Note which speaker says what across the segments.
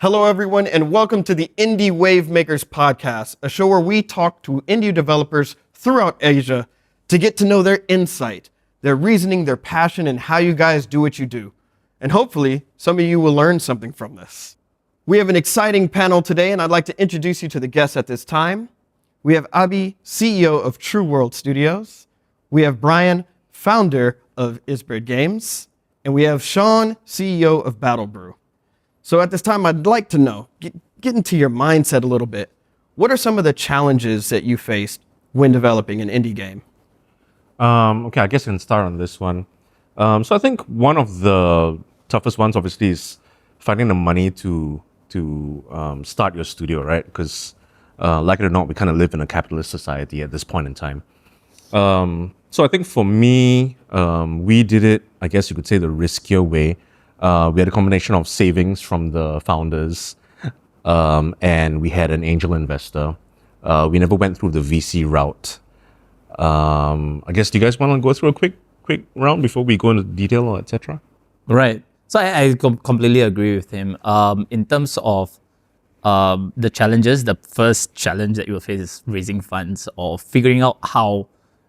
Speaker 1: Hello, everyone, and welcome to the Indie Wavemakers podcast, a show where we talk to indie developers throughout Asia to get to know their insight, their reasoning, their passion, and how you guys do what you do. And hopefully, some of you will learn something from this. We have an exciting panel today, and I'd like to introduce you to the guests at this time. We have Abi, CEO of True World Studios. We have Brian, founder of Isbird Games. And we have Sean, CEO of Battle Brew. So at this time, I'd like to know, get into your mindset a little bit. What are some of the challenges that you faced when developing an indie game?
Speaker 2: Okay, I guess I can start on this one. So I think one of the toughest ones, obviously, is finding the money to start your studio, right? Because, like it or not, we kind of live in a capitalist society at this point in time. So I think for me, we did it, I guess you could say, the riskier way. We had a combination of savings from the founders, and we had an angel investor. We never went through the VC route. I guess, do you guys want to go through a quick round before we go into detail or etc.?
Speaker 3: Right. So I completely agree with him. In terms of the challenges, the first challenge that you will face is raising funds or figuring out how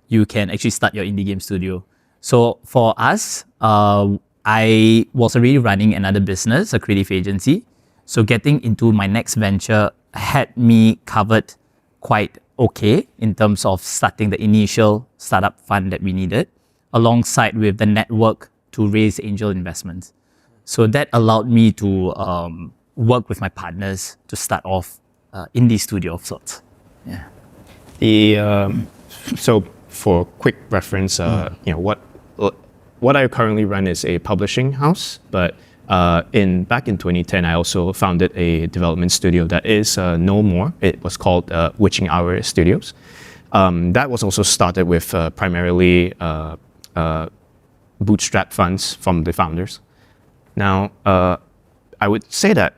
Speaker 3: you can actually start your indie game studio. So for us, I was already running another business, a creative agency. So getting into my next venture had me covered quite okay in terms of starting the initial startup fund that we needed, alongside with the network to raise angel investments. So that allowed me to work with my partners to start off indie studio of sorts.
Speaker 4: Yeah. So for quick reference, what I currently run is a publishing house, but back in 2010, I also founded a development studio that is no more. It was called Witching Hour Studios. That was also started with primarily bootstrap funds from the founders. Now, I would say that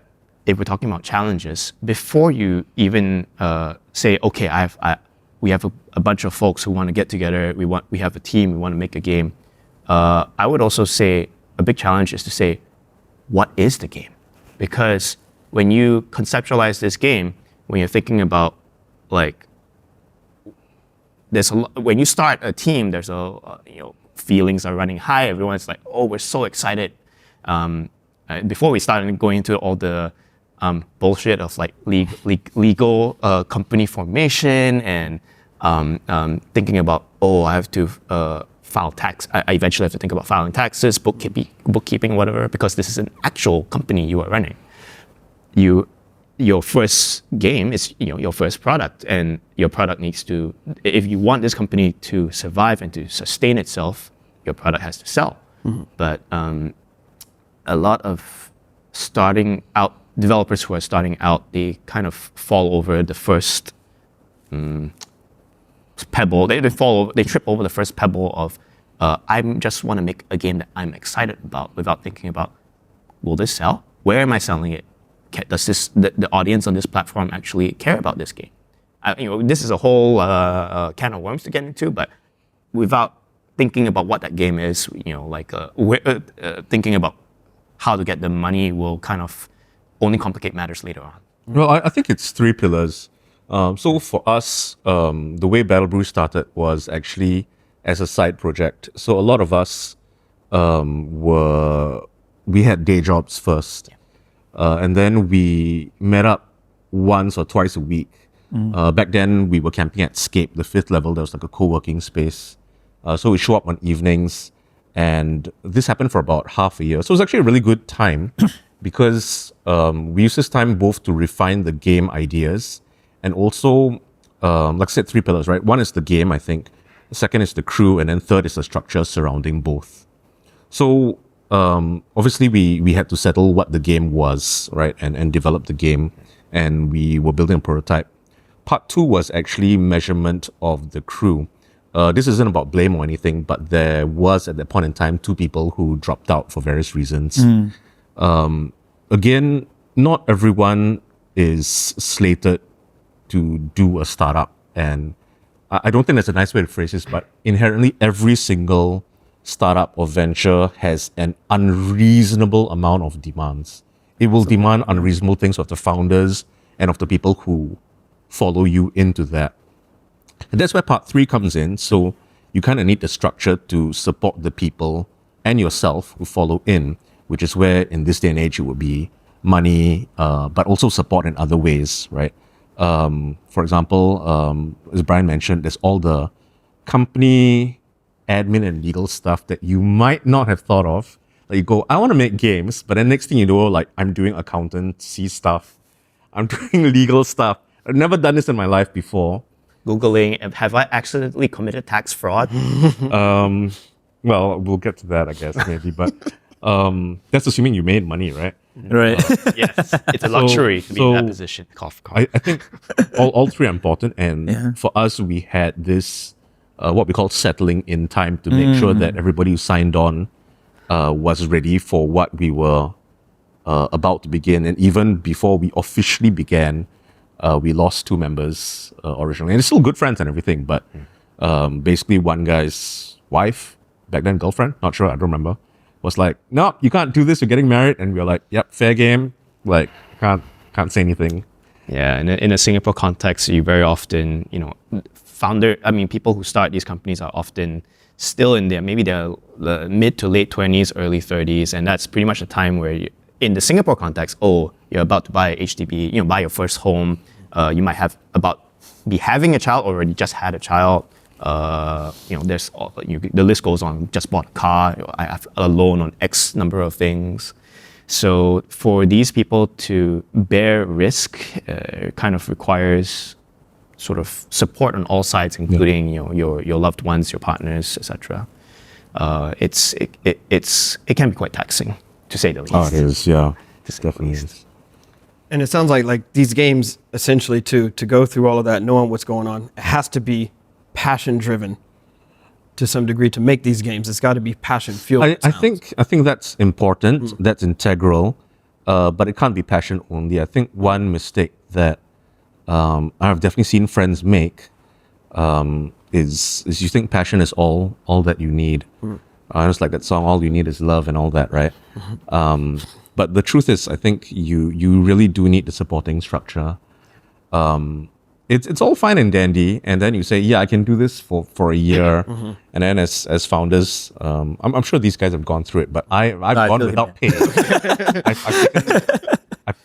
Speaker 4: if we're talking about challenges, before you even say, okay, we have a bunch of folks who want to get together, we have a team, we want to make a game. I would also say a big challenge is to say, what is the game? Because when you conceptualize this game, when you're thinking about when you start a team, there's feelings are running high. Everyone's like, oh, we're so excited. Before we started going into all the bullshit of like legal company formation and thinking about, oh, I have to file tax. I eventually have to think about filing taxes, bookkeeping, whatever, because this is an actual company you are running. Your first game is your first product, and your product needs to, if you want this company to survive and to sustain itself, your product has to sell. Mm-hmm. But a lot of developers who are starting out, they kind of fall over the first pebble. They trip over the first pebble of I just want to make a game that I'm excited about without thinking about, will this sell? Where am I selling it? Does the audience on this platform actually care about this game? This is a whole can of worms to get into, but without thinking about what that game is, thinking about how to get the money will kind of only complicate matters later on.
Speaker 2: Well, I think it's three pillars. So for us, the way Battle Brew started was actually as a side project. So a lot of us we had day jobs first. Yeah. And then we met up once or twice a week. Back then, we were camping at Scape, the 5th level. There was like a co-working space. So we show up on evenings. And this happened for about half a year. So it was actually a really good time because we used this time both to refine the game ideas and also, like I said, three pillars, right? One is the game, I think. The second is the crew. And then third is the structure surrounding both. So obviously, we had to settle what the game was, right? And develop the game. And we were building a prototype. Part two was actually measurement of the crew. This isn't about blame or anything, but there was at that point in time 2 people who dropped out for various reasons. Again, not everyone is slated to do a startup, and I don't think that's a nice way to phrase this, but inherently every single startup or venture has an unreasonable amount of demands. it will demand unreasonable things of the founders and of the people who follow you into that. And that's where part 3 comes in. So you kind of need the structure to support the people and yourself who follow in, which is where in this day and age it would be money, but also support in other ways, right? For example, as Brian mentioned, there's all the company admin and legal stuff that you might not have thought of. Like you go, I want to make games, but then next thing you know, like I'm doing accountancy stuff, I'm doing legal stuff. I've never done this in my life before.
Speaker 4: Googling, have I accidentally committed tax fraud?
Speaker 2: Well, we'll get to that, I guess, maybe. But that's assuming you made money, right?
Speaker 3: Right.
Speaker 4: Yes, it's a luxury to be in that position. Cough, cough.
Speaker 2: I think all 3 are important. And for us, we had this, what we call settling in time to make sure that everybody who signed on was ready for what we were about to begin. And even before we officially began, we lost 2 members originally. And they're still good friends and everything. But basically one guy's wife, back then girlfriend, not sure, I don't remember, was like, no, you can't do this, you're getting married. And we were like, yep, fair game. Like, can't say anything.
Speaker 4: Yeah, and in a Singapore context, you very often, people who start these companies are often still in the mid to late 20s, early 30s, and that's pretty much the time where in the Singapore context, you're about to buy HDB, buy your first home, you might be having a child, already just had a child, there's the list goes on. Just bought a car. I have a loan on X number of things. So for these people to bear risk, kind of requires sort of support on all sides, including your loved ones, your partners, etc. It can be quite taxing, to say the least.
Speaker 2: Oh, it is. Yeah, it definitely is.
Speaker 1: And it sounds like these games, essentially, to go through all of that, knowing what's going on, it has to be passion driven to some degree to make these games. It's got to be passion fueled.
Speaker 2: I think that's important. That's integral, but it can't be passion only. I think one mistake that I've definitely seen friends make is you think passion is all that you need. It's like that song, "All You Need Is Love" and all that, right? But the truth is, I think you really do need the supporting structure. It's all fine and dandy, and then you say, yeah, I can do this for a year, and then as founders, I'm sure these guys have gone through it, but I've gone without pay.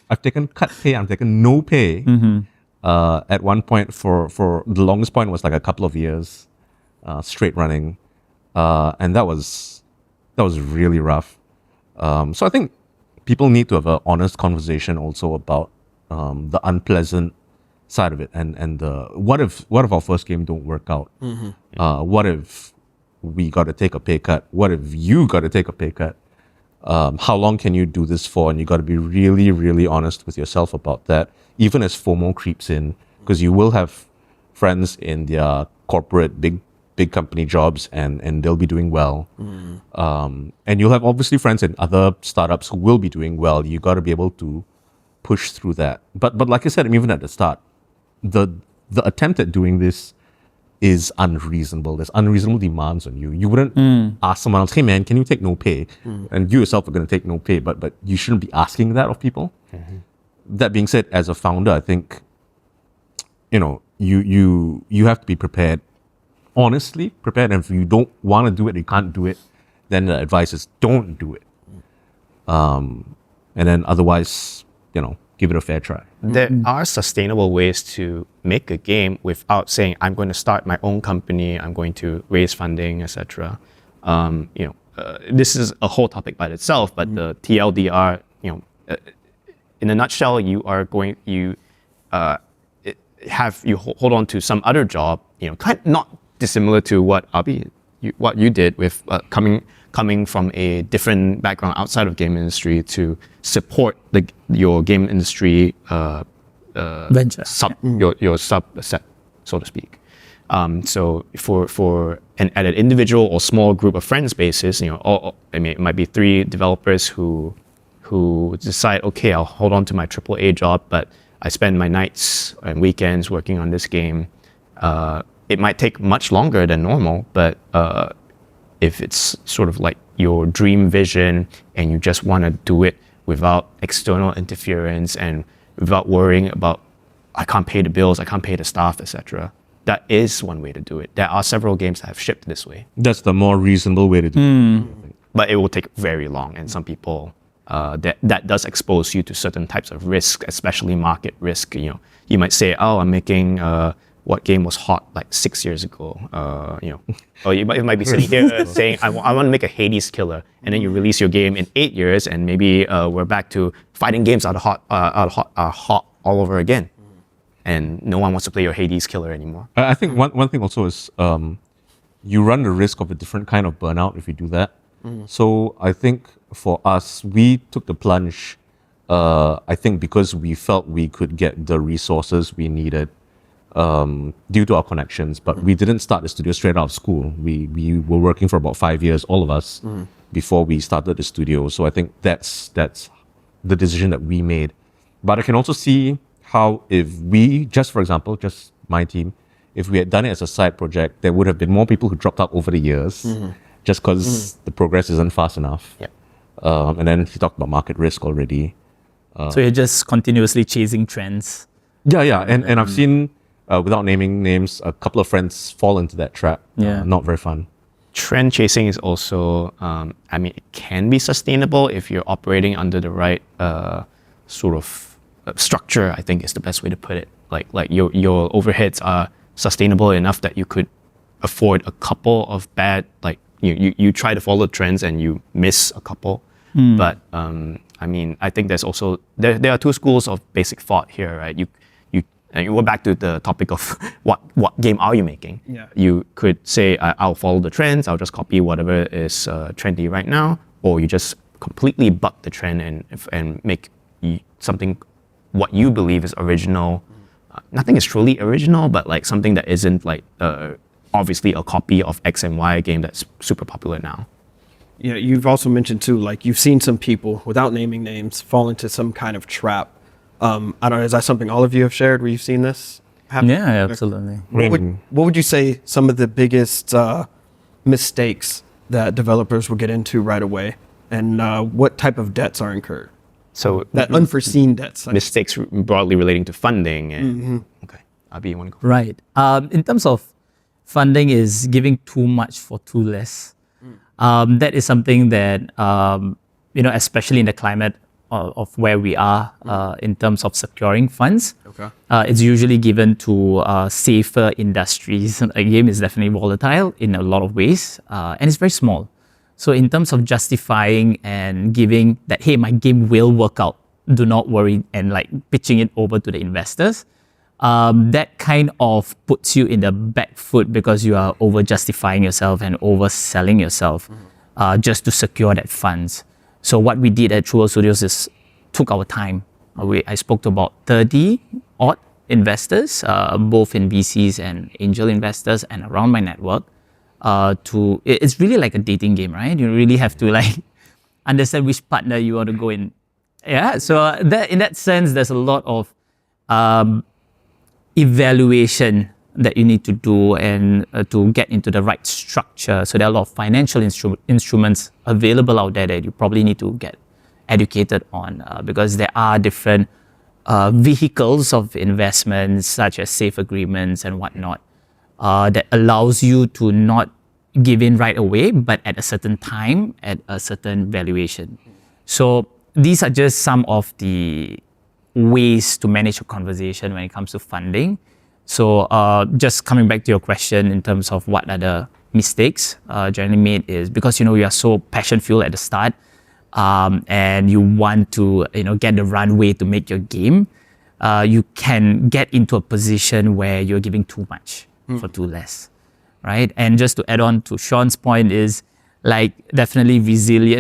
Speaker 2: I've taken cut pay, I've taken no pay. At one point, for the longest point was like a couple of years straight running, and that was really rough. So I think people need to have an honest conversation also about the unpleasant side of it, and the what if our first game don't work out? What if we got to take a pay cut? What if you got to take a pay cut? How long can you do this for? And you got to be really, really honest with yourself about that, even as FOMO creeps in, because you will have friends in their corporate big company jobs, and they'll be doing well. And you'll have obviously friends in other startups who will be doing well. You got to be able to push through that. But like I said, even at the start, the attempt at doing this is unreasonable. There's unreasonable demands on you. You wouldn't ask someone else, hey man, can you take no pay? And you yourself are going to take no pay, but you shouldn't be asking that of people. That being said, as a founder, I think, you have to be prepared, honestly prepared. And if you don't want to do it, you can't do it, then the advice is don't do it. And then otherwise, give it a fair try.
Speaker 4: There are sustainable ways to make a game without saying, I'm going to start my own company, I'm going to raise funding, etc. This is a whole topic by itself, but the TLDR, in a nutshell, you hold on to some other job, kind of not dissimilar to what what you did with coming from a different background outside of game industry to support your game industry
Speaker 3: venture,
Speaker 4: your subset, so to speak. So for at an individual or small group of friends basis, it might be 3 developers who decide, okay, I'll hold on to my AAA job, but I spend my nights and weekends working on this game. It might take much longer than normal, but if it's sort of like your dream vision and you just want to do it without external interference and without worrying about I can't pay the bills, I can't pay the staff, etc. That is one way to do it. There are several games that have shipped this way,
Speaker 2: That's the more reasonable way to do it.
Speaker 4: but it will take very long. And some people, that does expose you to certain types of risk, especially market risk. You know, you might say, "Oh, I'm making what game was hot like 6 years ago." You know, or you might be sitting here saying, "I want to make a Hades killer," and then you release your game in 8 years, and maybe we're back to fighting games are hot all over again. And no one wants to play your Hades killer anymore.
Speaker 2: I think one thing also is you run the risk of a different kind of burnout if you do that. So I think for us, we took the plunge, I think because we felt we could get the resources we needed due to our connections, but we didn't start the studio straight out of school. We were working for about 5 years, all of us, before we started the studio. So I think that's the decision that we made. But I can also see how if we, just for example, just my team, if we had done it as a side project, there would have been more people who dropped out over the years just because the progress isn't fast enough.
Speaker 4: Yep.
Speaker 2: And then he talked about market risk already.
Speaker 3: So you're just continuously chasing trends.
Speaker 2: Yeah. And I've seen, without naming names, a couple of friends fall into that trap.
Speaker 3: Yeah.
Speaker 2: Not very fun.
Speaker 4: Trend chasing is also, it can be sustainable if you're operating under the right sort of structure, I think is the best way to put it. Like your overheads are sustainable enough that you could afford a couple of bad, like you try to follow trends and you miss a couple. But I think there's also, there are two schools of basic thought here, right? And you go back to the topic of what game are you making?
Speaker 1: Yeah.
Speaker 4: You could say, I'll follow the trends, I'll just copy whatever is trendy right now, or you just completely buck the trend and make something what you believe is original. Nothing is truly original, but like something that isn't like obviously a copy of X and Y game that's super popular now.
Speaker 1: Yeah, you've also mentioned too, like you've seen some people, without naming names, fall into some kind of trap. I don't know, is that something all of you have shared where you've seen this happen?
Speaker 3: Yeah, absolutely.
Speaker 1: What would you say some of the biggest mistakes that developers will get into right away? And what type of debts are incurred?
Speaker 4: So
Speaker 1: That unforeseen debts.
Speaker 4: mistakes broadly relating to funding and okay. Abi, you want to go?
Speaker 3: Right. In terms of funding is giving too much for too less. That is something that, especially in the climate of where we are in terms of securing funds, it's usually given to safer industries. A game is definitely volatile in a lot of ways, and it's very small. So in terms of justifying and giving that, hey, my game will work out, do not worry, and like pitching it over to the investors, that kind of puts you in the back foot because you are over justifying yourself and overselling yourself just to secure that funds. So what we did at True World Studios is took our time. I spoke to about 30 odd investors, both in VCs and angel investors and around my network. It's really like a dating game, right? You really have to like understand which partner you want to go in. Yeah, so that in that sense, there's a lot of evaluation that you need to do and to get into the right structure. So there are a lot of financial instruments available out there that you probably need to get educated on because there are different vehicles of investments such as safe agreements and whatnot. That allows you to not give in right away, but at a certain time, at a certain valuation. So these are just some of the ways to manage a conversation when it comes to funding. So just coming back to your question in terms of what are the mistakes generally made is because, you are so passion-fueled at the start and you want to, get the runway to make your game, you can get into a position where you're giving too much for too less, right? And just to add on to Sean's point is like definitely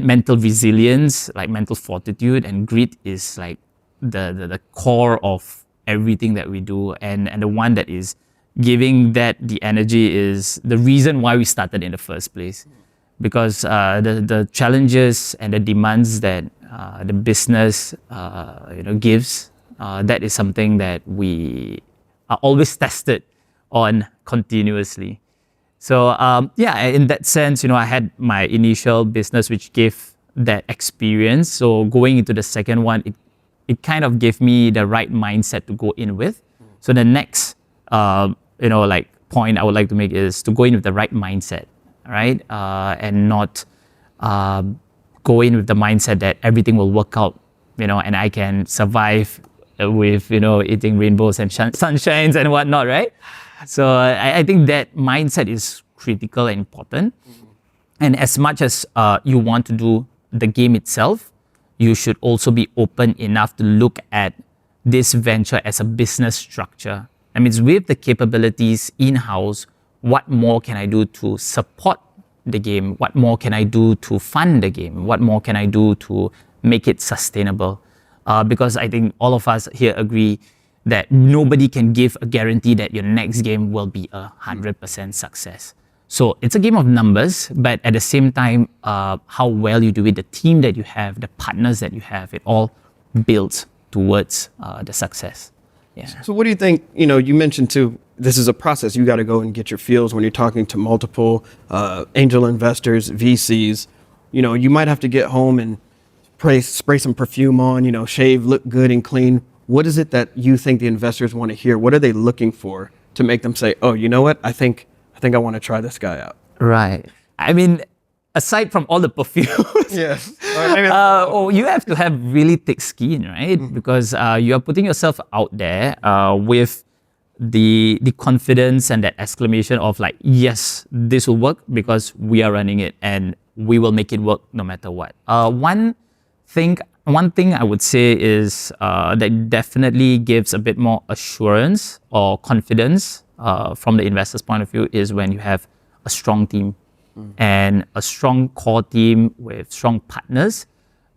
Speaker 3: mental resilience, like mental fortitude and grit is like the core of everything that we do. And the one that is giving that the energy is the reason why we started in the first place. Because the challenges and the demands that the business gives, that is something that we are always tested on continuously. So in that sense, I had my initial business which gave that experience. So going into the second one, it kind of gave me the right mindset to go in with. So the next, point I would like to make is to go in with the right mindset, right? And not go in with the mindset that everything will work out, and I can survive with, eating rainbows and sunshines and whatnot, right? So I think that mindset is critical and important. And as much as you want to do the game itself, you should also be open enough to look at this venture as a business structure. I mean, with the capabilities in-house, what more can I do to support the game? What more can I do to fund the game? What more can I do to make it sustainable? Because I think all of us here agree that nobody can give a guarantee that your next game will be 100% success. So it's a game of numbers, but at the same time, how well you do it, the team that you have, the partners that you have, it all builds towards the success. Yeah.
Speaker 1: So what do you think, you mentioned too, this is a process. You got to go and get your feels when you're talking to multiple angel investors, VCs. You might have to get home and spray some perfume on, shave, look good and clean. What is it that you think the investors want to hear? What are they looking for to make them say, oh, you know what? I think I want to try this guy out.
Speaker 3: Right. I mean, aside from all the perfumes,
Speaker 1: Yes.
Speaker 3: you have to have really thick skin, right? Because you are putting yourself out there with the confidence and that exclamation of like, yes, this will work because we are running it and we will make it work no matter what. One thing I would say is that definitely gives a bit more assurance or confidence from the investor's point of view is when you have a strong team and a strong core team with strong partners,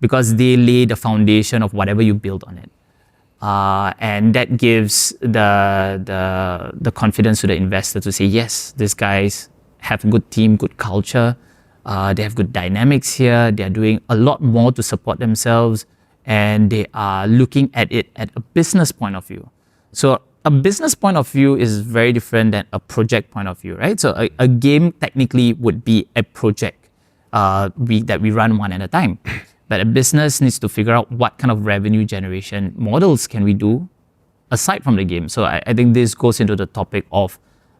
Speaker 3: because they lay the foundation of whatever you build on it. And that gives the confidence to the investor to say, yes, these guys have a good team, good culture. They have good dynamics here. They are doing a lot more to support themselves, and they are looking at it at a business point of view. So a business point of view is very different than a project point of view, right? So a game technically would be a project that we run one at a time. But a business needs to figure out what kind of revenue generation models can we do aside from the game. So I think this goes into the topic of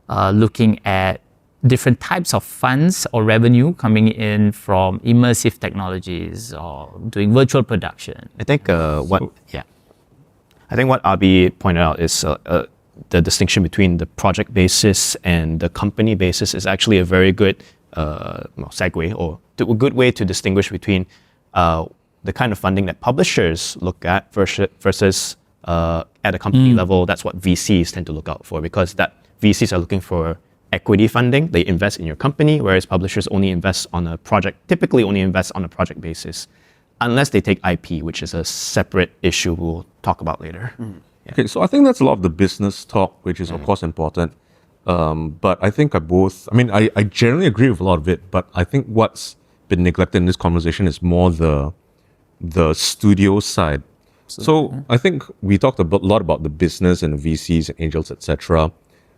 Speaker 3: looking at different types of funds or revenue coming in from immersive technologies or doing virtual production.
Speaker 4: I think I think what Abi pointed out is the distinction between the project basis and the company basis is actually a very good segue, or a good way to distinguish between the kind of funding that publishers look at versus at a company level. That's what VCs tend to look out for, because that VCs are looking for equity funding. They invest in your company, whereas publishers typically only invest on a project basis, unless they take IP, which is a separate issue we'll talk about later. Yeah.
Speaker 2: Okay, so I think that's a lot of the business talk, which is of course important. But I think I generally agree with a lot of it, but I think what's been neglected in this conversation is more the studio side. So I think we talked a lot about the business and the VCs and angels, etc.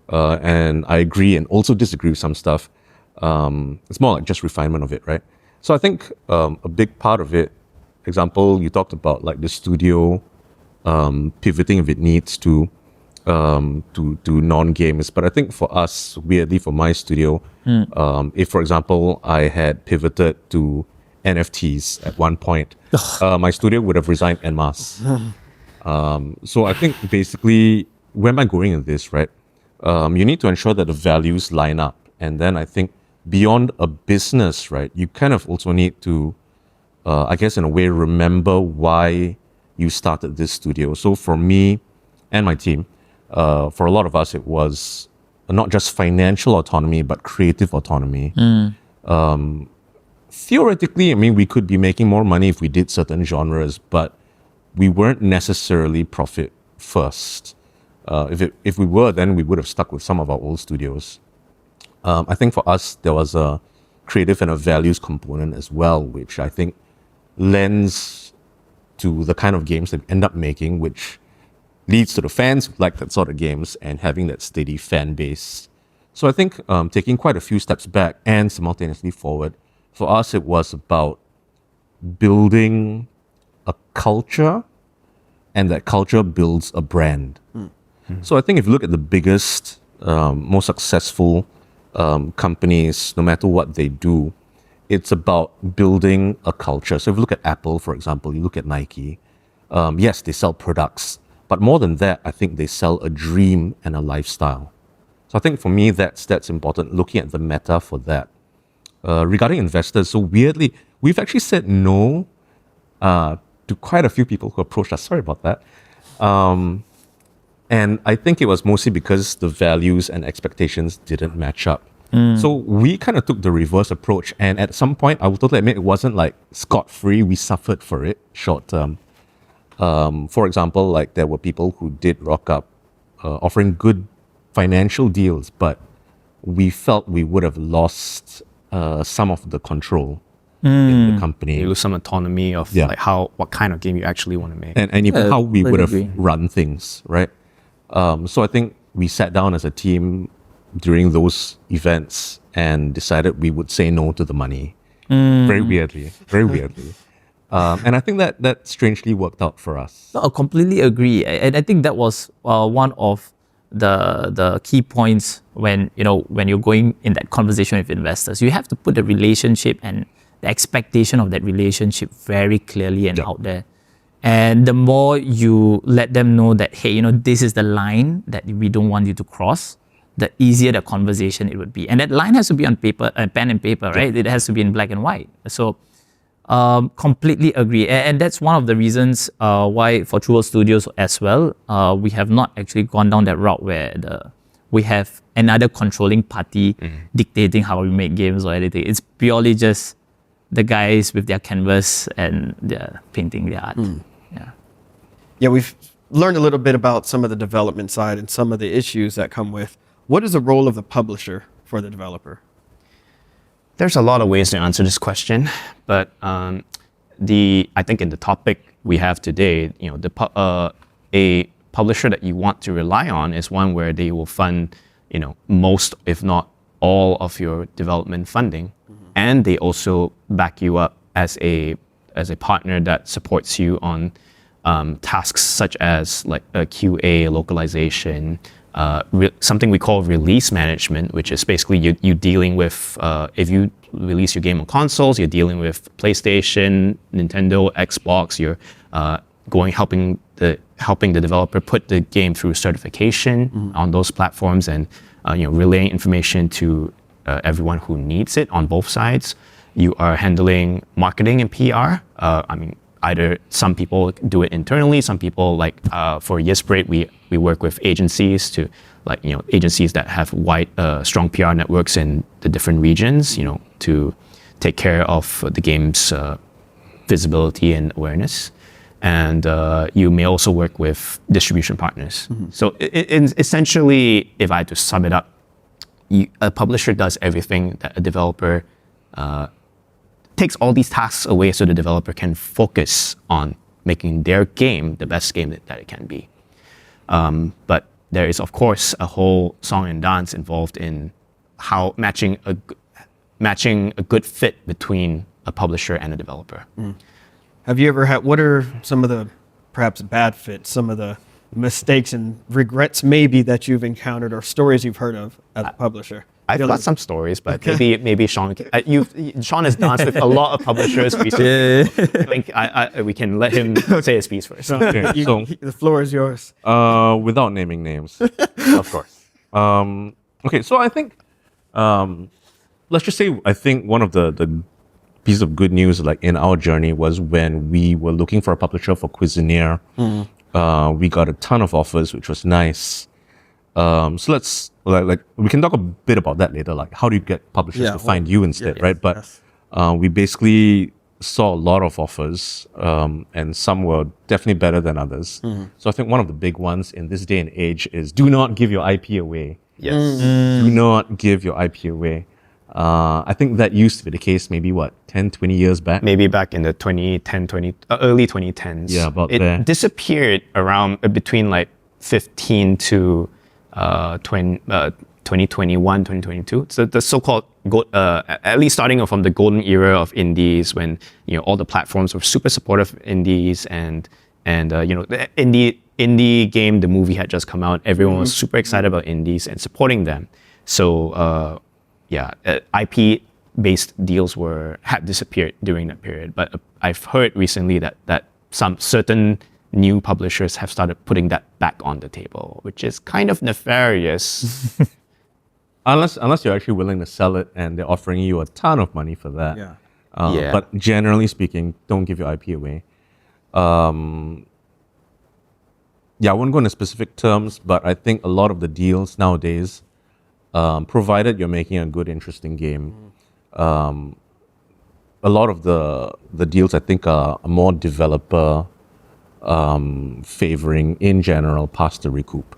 Speaker 2: And I agree and also disagree with some stuff. It's more like just refinement of it, right? So I think a big part of it, example, you talked about like the studio pivoting if it needs to non-games. But I think for us, weirdly for my studio, if for example I had pivoted to NFTs at one point, my studio would have resigned en masse. So I think basically, where am I going in this, right? You need to ensure that the values line up. And then I think beyond a business, right, you kind of also need to, I guess in a way, remember why you started this studio. So for me and my team, for a lot of us, it was not just financial autonomy, but creative autonomy. Theoretically, I mean, we could be making more money if we did certain genres, but we weren't necessarily profit first. If we were, then we would have stuck with some of our old studios. I think for us, there was a creative and a values component as well, which I think lends to the kind of games that we end up making, which leads to the fans who like that sort of games and having that steady fan base. So I think taking quite a few steps back and simultaneously forward, for us it was about building a culture, and that culture builds a brand. So I think if you look at the biggest, most successful companies, no matter what they do, it's about building a culture. So if you look at Apple, for example, you look at Nike, yes, they sell products, but more than that, I think they sell a dream and a lifestyle. So I think for me, that's important, looking at the meta for that. Regarding investors, so weirdly, we've actually said no to quite a few people who approached us. Sorry about that. And I think it was mostly because the values and expectations didn't match up. So we kind of took the reverse approach. And at some point, I will totally admit, it wasn't like scot-free. We suffered for it short term. For example, like there were people who did rock up offering good financial deals, but we felt we would have lost some of the control in the company.
Speaker 4: You lose some autonomy of
Speaker 2: Yeah.
Speaker 4: like what kind of game you actually want to make.
Speaker 2: And even
Speaker 3: Yeah,
Speaker 2: how we would have
Speaker 3: agree.
Speaker 2: run things, right? So I think we sat down as a team during those events and decided we would say no to the money. Very weirdly. And I think that strangely worked out for us.
Speaker 3: No, I completely agree, and I think that was one of the key points when you're going in that conversation with investors. You have to put the relationship and the expectation of that relationship very clearly and
Speaker 2: Yeah.
Speaker 3: out there. And the more you let them know that, hey, this is the line that we don't want you to cross, the easier the conversation it would be. And that line has to be on paper, pen and paper, right? It has to be in black and white. So completely agree. And that's one of the reasons why for True World Studios as well, we have not actually gone down that route where we have another controlling party dictating how we make games or anything. It's purely just the guys with their canvas and their painting their art. Yeah.
Speaker 1: Yeah, we've learned a little bit about some of the development side and some of the issues that come with. What is the role of the publisher for the developer?
Speaker 4: There's a lot of ways to answer this question, but I think in the topic we have today, a publisher that you want to rely on is one where they will fund, most, if not all, of your development funding, and they also back you up as a partner that supports you on tasks such as like a QA, localization, something we call release management, which is basically you dealing with, if you release your game on consoles, you're dealing with PlayStation, Nintendo, Xbox, you're helping the developer put the game through certification on those platforms and relaying information to everyone who needs it on both sides. You are handling marketing and PR. Either some people do it internally, some people for Yesbrate, we work with agencies to agencies that have strong PR networks in the different regions, to take care of the game's visibility and awareness. And you may also work with distribution partners. So essentially, if I had to sum it up, a publisher does everything that a developer takes all these tasks away so the developer can focus on making their game the best game that it can be. But there is, of course, a whole song and dance involved in how matching a good fit between a publisher and a developer.
Speaker 1: Have you ever had, what are some of the perhaps bad fits, some of the mistakes and regrets maybe that you've encountered or stories you've heard of as a publisher?
Speaker 4: I've got some stories, but maybe Sean. Sean has danced with a lot of publishers recently. I think we can let him say his piece first.
Speaker 2: Okay, so
Speaker 1: The floor is yours.
Speaker 2: without naming names, of course. Okay, so I think, let's just say, I think one of the piece of good news, like in our journey, was when we were looking for a publisher for Cuisinier. We got a ton of offers, which was nice. So let's we can talk a bit about that later. Like, how do you get publishers to find you instead, right? But we basically saw a lot of offers, and some were definitely better than others. So I think one of the big ones in this day and age is do not give your IP away.
Speaker 4: Yes.
Speaker 2: Do not give your IP away. I think that used to be the case maybe 10, 20 years back.
Speaker 4: Maybe back in the early 2010s.
Speaker 2: Yeah, about
Speaker 4: it
Speaker 2: there.
Speaker 4: disappeared around between like 15 to 2021, 2022. So the so-called at least starting from the golden era of indies, when all the platforms were super supportive of indies, and the indie game, the movie had just come out. Everyone was super excited about indies and supporting them. So IP based deals had disappeared during that period. But I've heard recently that some certain new publishers have started putting that back on the table, which is kind of nefarious.
Speaker 2: Unless you're actually willing to sell it and they're offering you a ton of money for that.
Speaker 1: Yeah.
Speaker 2: But generally speaking, don't give your IP away. I won't go into specific terms, but I think a lot of the deals nowadays, provided you're making a good, interesting game, a lot of the deals I think are more developer favoring in general past the recoup.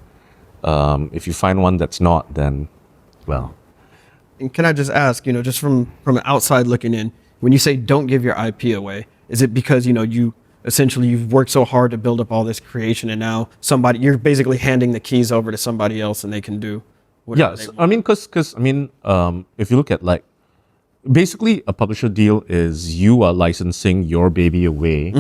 Speaker 2: If you find one that's not, then well.
Speaker 1: And can I just ask, just from an outside looking in, when you say don't give your IP away, is it because you've worked so hard to build up all this creation, and now you're basically handing the keys over to somebody else and they can do whatever they want?
Speaker 2: I mean, because if you look at basically a publisher deal is you are licensing your baby away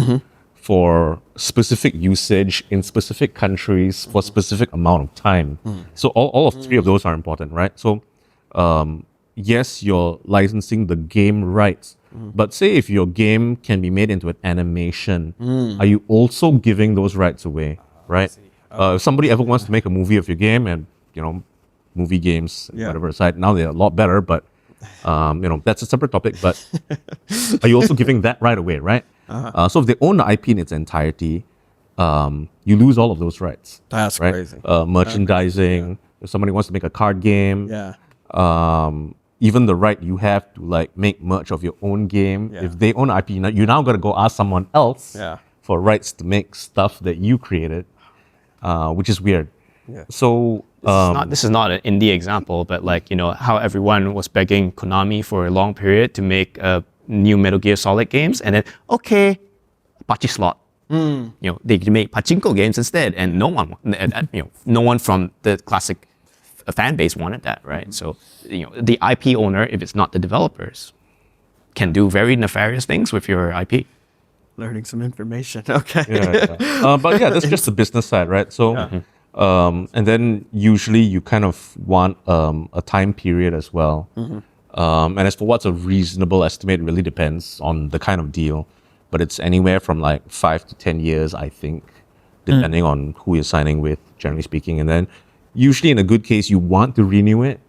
Speaker 2: for specific usage in specific countries for specific amount of time. So all of three of those are important, right? So yes, you're licensing the game rights, but say if your game can be made into an animation, are you also giving those rights away, right? If somebody ever wants to make a movie of your game, and movie games, whatever aside, now they're a lot better, but that's a separate topic. But are you also giving that right away, right? So if they own the IP in its entirety, you lose all of those rights.
Speaker 1: That's
Speaker 2: right?
Speaker 1: crazy.
Speaker 2: Merchandising. If somebody wants to make a card game, even the right you have to make merch of your own game.
Speaker 1: Yeah.
Speaker 2: If they own IP, you now got to go ask someone else for rights to make stuff that you created, which is weird.
Speaker 1: Yeah.
Speaker 2: So
Speaker 4: This is not an indie example, but how everyone was begging Konami for a long period to make new Metal Gear Solid games, and then Pachi slot. They could make pachinko games instead, and no one from the classic fan base wanted that, right? So the IP owner, if it's not the developers, can do very nefarious things with your IP.
Speaker 1: Learning some information. Okay.
Speaker 2: But that's just the business side, right? So. And then usually you kind of want a time period as well. And as for what's a reasonable estimate, it really depends on the kind of deal. But it's anywhere from 5 to 10 years, I think, depending on who you're signing with, generally speaking. And then usually in a good case, you want to renew it.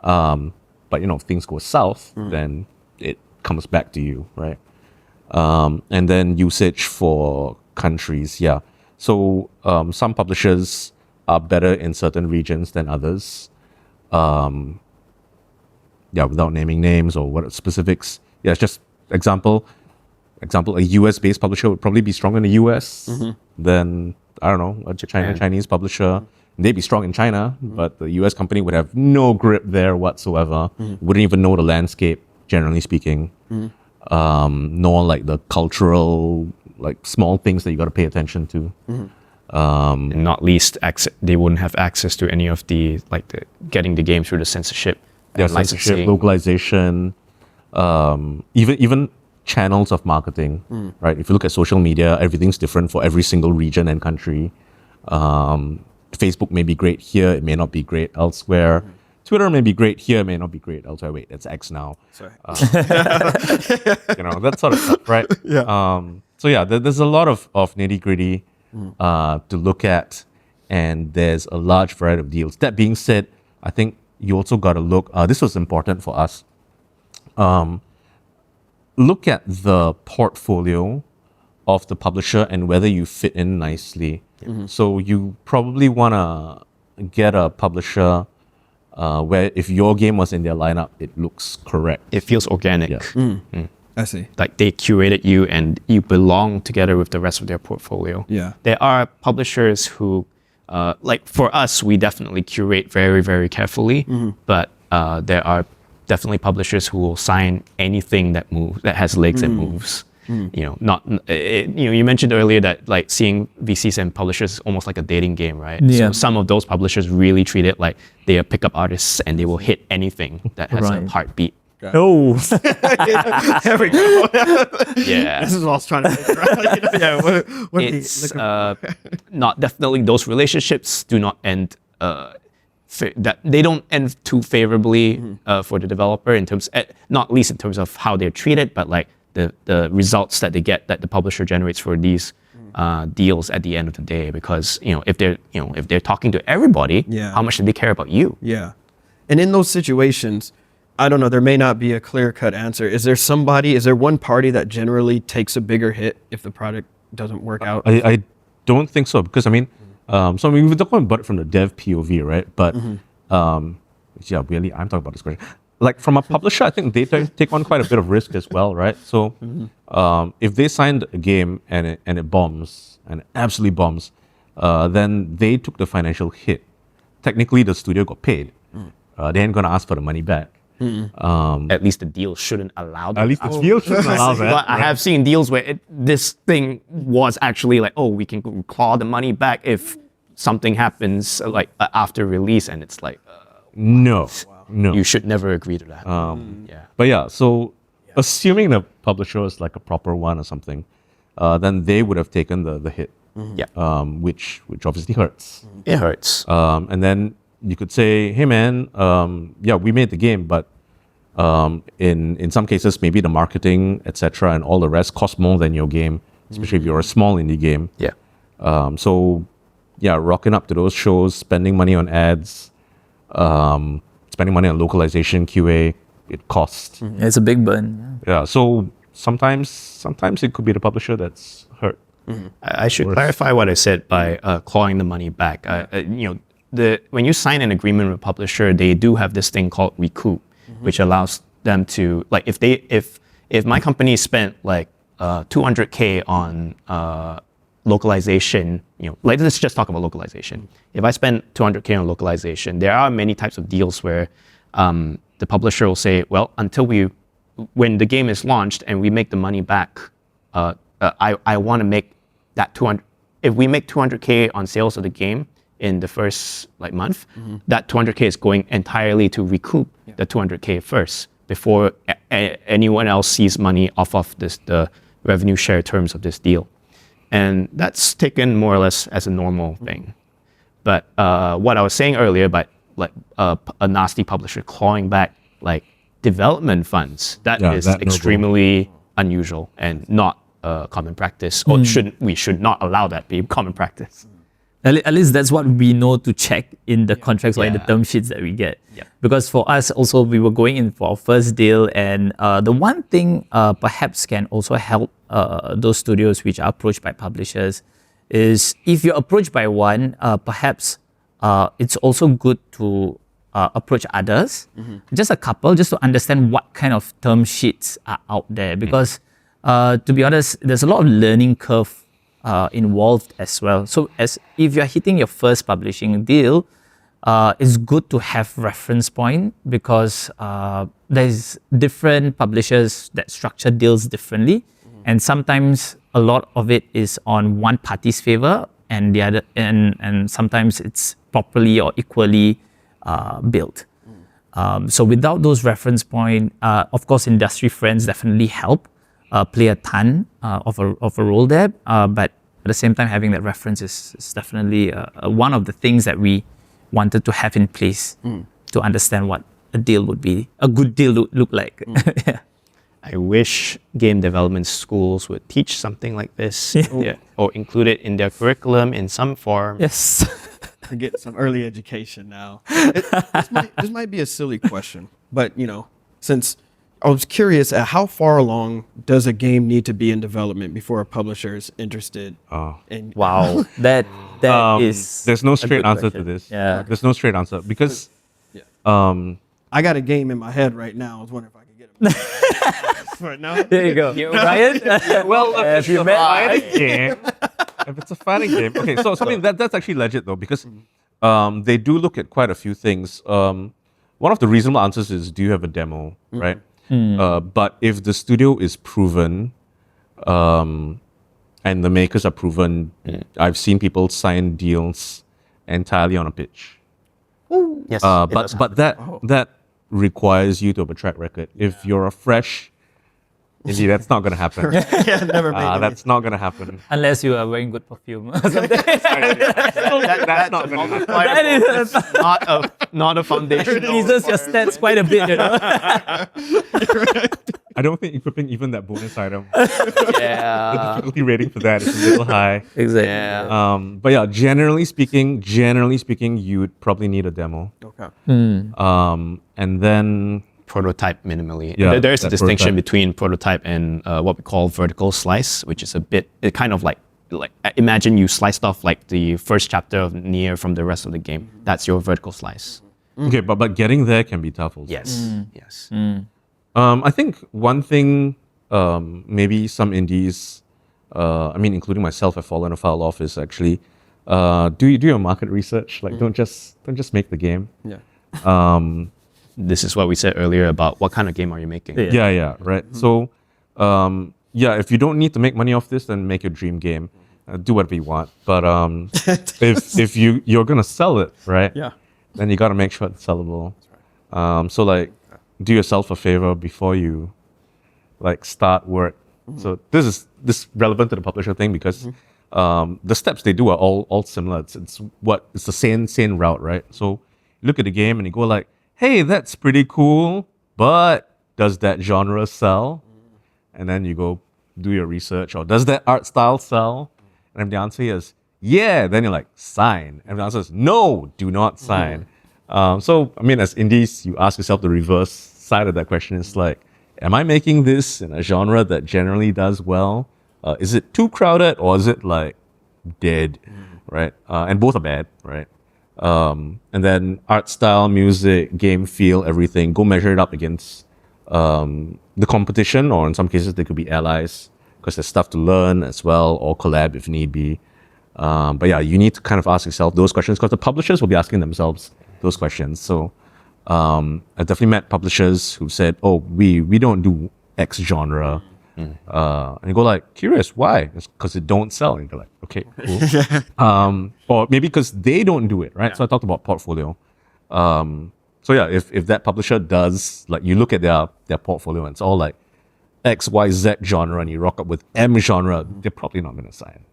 Speaker 2: But if things go south, then it comes back to you, right? And then usage for countries, So some publishers are better in certain regions than others. Without naming names or what specifics. It's just example, a US-based publisher would probably be stronger in the US than, I don't know, a Chinese publisher. They'd be strong in China, but the US company would have no grip there whatsoever. Wouldn't even know the landscape, generally speaking. Nor the cultural, small things that you got to pay attention to.
Speaker 4: And not least, they wouldn't have access to any of the getting the game through the censorship,
Speaker 2: censorship, localization, even channels of marketing. Right? If you look at social media, everything's different for every single region and country. Facebook may be great here, it may not be great elsewhere. Twitter may be great here, may not be great elsewhere. Wait, it's X now.
Speaker 1: Sorry.
Speaker 2: That sort of stuff, right? There's a lot of nitty gritty to look at, and there's a large variety of deals. That being said, I think you also got to look, this was important for us, look at the portfolio of the publisher and whether you fit in nicely. So you probably want to get a publisher where if your game was in their lineup, it looks correct.
Speaker 4: It feels organic.
Speaker 1: I see.
Speaker 4: They curated you and you belong together with the rest of their portfolio.
Speaker 1: Yeah.
Speaker 4: There are publishers who, for us, we definitely curate very, very carefully, but there are definitely publishers who will sign anything that moves, that has legs and moves. You mentioned earlier that like seeing VCs and publishers is almost like a dating game, right?
Speaker 3: Yeah.
Speaker 4: So some of those publishers really treat it like they are pickup artists and they will hit anything that has a
Speaker 3: Right.
Speaker 4: heartbeat.
Speaker 3: Oh,
Speaker 1: There we go.
Speaker 4: Yeah.
Speaker 1: This is what I was trying to figure out. Yeah, what are you
Speaker 4: It's
Speaker 1: looking for?
Speaker 4: not definitely those relationships do not end that they don't end too favorably for the developer in terms not least in terms of how they're treated, but like the results that they get that the publisher generates for these deals at the end of the day, because if they're talking to everybody,
Speaker 1: Yeah.
Speaker 4: how much do they care about you?
Speaker 1: Yeah. And in those situations, I don't know, there may not be a clear-cut answer. Is there one party that generally takes a bigger hit if the product doesn't work out?
Speaker 2: I don't think so, because we're talking about it from the dev POV, right? But really, I'm talking about this question. Like from a publisher, I think they take on quite a bit of risk as well, right? So if they signed a game and it bombs, and it absolutely bombs, then they took the financial hit. Technically, the studio got paid. They ain't gonna ask for the money back.
Speaker 4: At least the deal shouldn't allow them.
Speaker 2: At least the deal shouldn't allow that.
Speaker 4: But I have seen deals where this thing was actually like, oh, we can claw the money back if something happens like after release, and it's like,
Speaker 2: No.
Speaker 4: you should never agree to that. Yeah.
Speaker 2: But yeah, so assuming the publisher is like a proper one or something, then they would have taken the hit,
Speaker 4: Yeah.
Speaker 2: which obviously hurts.
Speaker 4: It hurts.
Speaker 2: And then you could say, hey man, we made the game, but in some cases, maybe the marketing, etc., and all the rest cost more than your game, especially if you're a small indie game.
Speaker 4: Yeah.
Speaker 2: Rocking up to those shows, spending money on ads, spending money on localization, QA, it costs.
Speaker 3: it's a big burn.
Speaker 2: Yeah, so sometimes it could be the publisher that's hurt.
Speaker 4: I should clarify what I said by clawing the money back. When you sign an agreement with a publisher, they do have this thing called recoup, which allows them to, like, if my company spent like 200K on localization, like let's just talk about localization. If I spend 200K on localization, there are many types of deals where the publisher will say, well, when the game is launched and we make the money back, I want to make that 200. If we make 200K on sales of the game in the first month, that 200K is going entirely to recoup the 200K first before anyone else sees money off of the revenue share terms of this deal. And that's taken more or less as a normal thing. But what I was saying earlier about a nasty publisher clawing back development funds, that is extremely unusual and not common practice, or we should not allow that be common practice.
Speaker 3: At least that's what we know to check in the contracts or in the term sheets that we get.
Speaker 4: Yeah.
Speaker 3: Because for us also, we were going in for our first deal, and the one thing perhaps can also help those studios which are approached by publishers is if you're approached by one, perhaps it's also good to approach others, just a couple, just to understand what kind of term sheets are out there. Because to be honest, there's a lot of learning curve involved as well. So if you're hitting your first publishing deal, it's good to have reference point, because there's different publishers that structure deals differently, and sometimes a lot of it is on one party's favor, and the other, and sometimes it's properly or equally built. So without those reference point, of course, industry friends definitely help. Play a ton of a role there, but at the same time, having that reference is definitely one of the things that we wanted to have in place to understand what a deal would be, a good deal look like. Yeah.
Speaker 4: I wish game development schools would teach something like this, or include it in their curriculum in some form.
Speaker 3: Yes.
Speaker 1: To get some early education now. This might be a silly question, but since I was curious, how far along does a game need to be in development before a publisher is interested in?
Speaker 3: Wow, that is.
Speaker 2: There's no straight
Speaker 3: good
Speaker 2: answer to
Speaker 3: question.
Speaker 2: this.
Speaker 3: Yeah.
Speaker 2: There's no straight answer because
Speaker 1: I got a game in my head right now. I was wondering if I could get it right now.
Speaker 3: There you go, Ryan.
Speaker 2: if
Speaker 3: you met
Speaker 2: fighting game, if it's a fighting game, okay. So I mean that's actually legit though, because they do look at quite a few things. One of the reasonable answers is, do you have a demo, right? But if the studio is proven, and the makers are proven. I've seen people sign deals entirely on a pitch.
Speaker 4: Yes.
Speaker 2: But that requires you to have a track record. If you're a fresh indie, that's not gonna happen.
Speaker 1: Yeah, never made any.
Speaker 2: That's not gonna happen.
Speaker 3: Unless you are wearing good perfume or something.
Speaker 2: That's not gonna happen.
Speaker 3: That is
Speaker 4: not a foundation.
Speaker 3: increases your stats quite a bit, you know.
Speaker 2: I don't think equipping even that bonus item,
Speaker 4: Yeah.
Speaker 2: difficulty rating for that is a little high.
Speaker 3: Exactly.
Speaker 4: Yeah.
Speaker 2: But yeah, generally speaking, you'd probably need a demo.
Speaker 1: Okay.
Speaker 2: And then
Speaker 4: Prototype minimally.
Speaker 2: Yeah,
Speaker 4: There is a
Speaker 2: that
Speaker 4: distinction
Speaker 2: prototype.
Speaker 4: between prototype and what we call vertical slice, which is it kind of like imagine you sliced off like the first chapter of Nier from the rest of the game. That's your vertical slice.
Speaker 2: okay, but getting there can be tough also.
Speaker 4: Yes. Yes.
Speaker 2: I think one thing maybe some indies, including myself, have fallen foul of is actually do your market research. Like don't just make the game.
Speaker 1: Yeah.
Speaker 4: This is what we said earlier about what kind of game are you making.
Speaker 3: Yeah.
Speaker 2: Yeah, right. So if you don't need to make money off this, then make your dream game. Do whatever you want. But if you're gonna sell it, right?
Speaker 1: Yeah.
Speaker 2: Then you gotta make sure it's sellable. So like, do yourself a favor before you like start work. So this is relevant to the publisher thing because the steps they do are all similar. It's the same route, right? So you look at the game and you go like, hey, that's pretty cool, but does that genre sell? And then you go do your research, or does that art style sell? And if the answer is yeah, then you're like, sign. And if the answer is no, do not sign. As indies, you ask yourself the reverse side of that question. It's like, am I making this in a genre that generally does well? Is it too crowded, or is it like dead, right? And both are bad, right? And then art style, music, game feel, everything, go measure it up against the competition, or in some cases they could be allies because there's stuff to learn as well, or collab if need be. But yeah, you need to kind of ask yourself those questions because the publishers will be asking themselves those questions. So I definitely met publishers who said, oh, we don't do X genre. And you go like, curious, why? It's because it don't sell. And you're like, okay, cool. Or maybe because they don't do it, right? Yeah. So I talked about portfolio. If that publisher does, like you look at their portfolio and it's all like X, Y, Z genre and you rock up with M genre, they're probably not going to sign.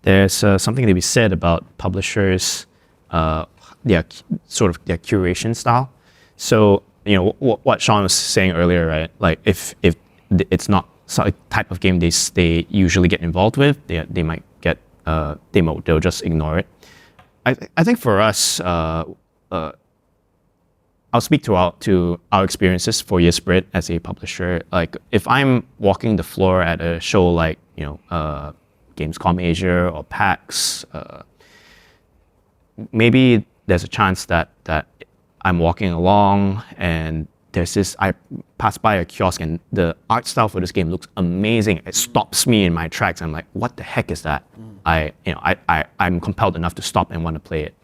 Speaker 4: There's something to be said about publishers, their curation style. So, what Sean was saying earlier, right? Like if it's not some type of game they usually get involved with, they might get they'll just ignore it. I think for us, I'll speak to our experiences for Yesprit as a publisher. Like if I'm walking the floor at a show like Gamescom Asia or PAX, maybe there's a chance that I'm walking along and I pass by a kiosk and the art style for this game looks amazing. It stops me in my tracks. I'm like, what the heck is that? I'm compelled enough to stop and want to play it.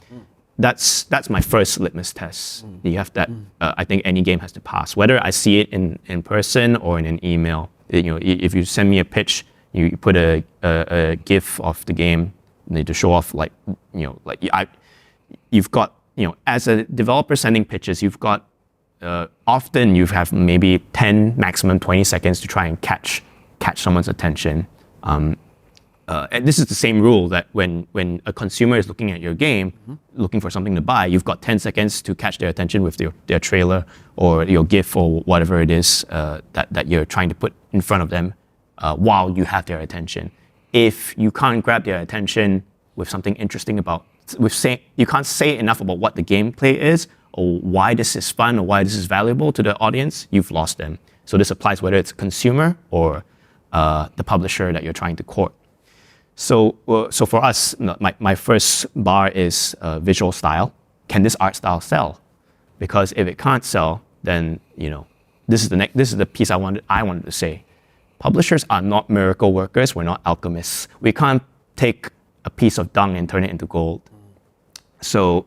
Speaker 4: That's my first litmus test. You have that. I think any game has to pass, whether I see it in person or in an email. If you send me a pitch, you put a GIF of the game to show off, you've got, as a developer sending pitches, you've got often you have maybe 10, maximum 20 seconds to try and catch someone's attention. And this is the same rule that when a consumer is looking at your game, looking for something to buy, you've got 10 seconds to catch their attention with their trailer or your GIF or whatever it is that you're trying to put in front of them while you have their attention. If you can't grab their attention with something interesting you can't say enough about what the gameplay is or why this is fun or why this is valuable to the audience, you've lost them. So this applies whether it's a consumer or the publisher that you're trying to court. So for us, my first bar is visual style. Can this art style sell? Because if it can't sell, then this is the piece I wanted to say. Publishers are not miracle workers. We're not alchemists. We can't take a piece of dung and turn it into gold. So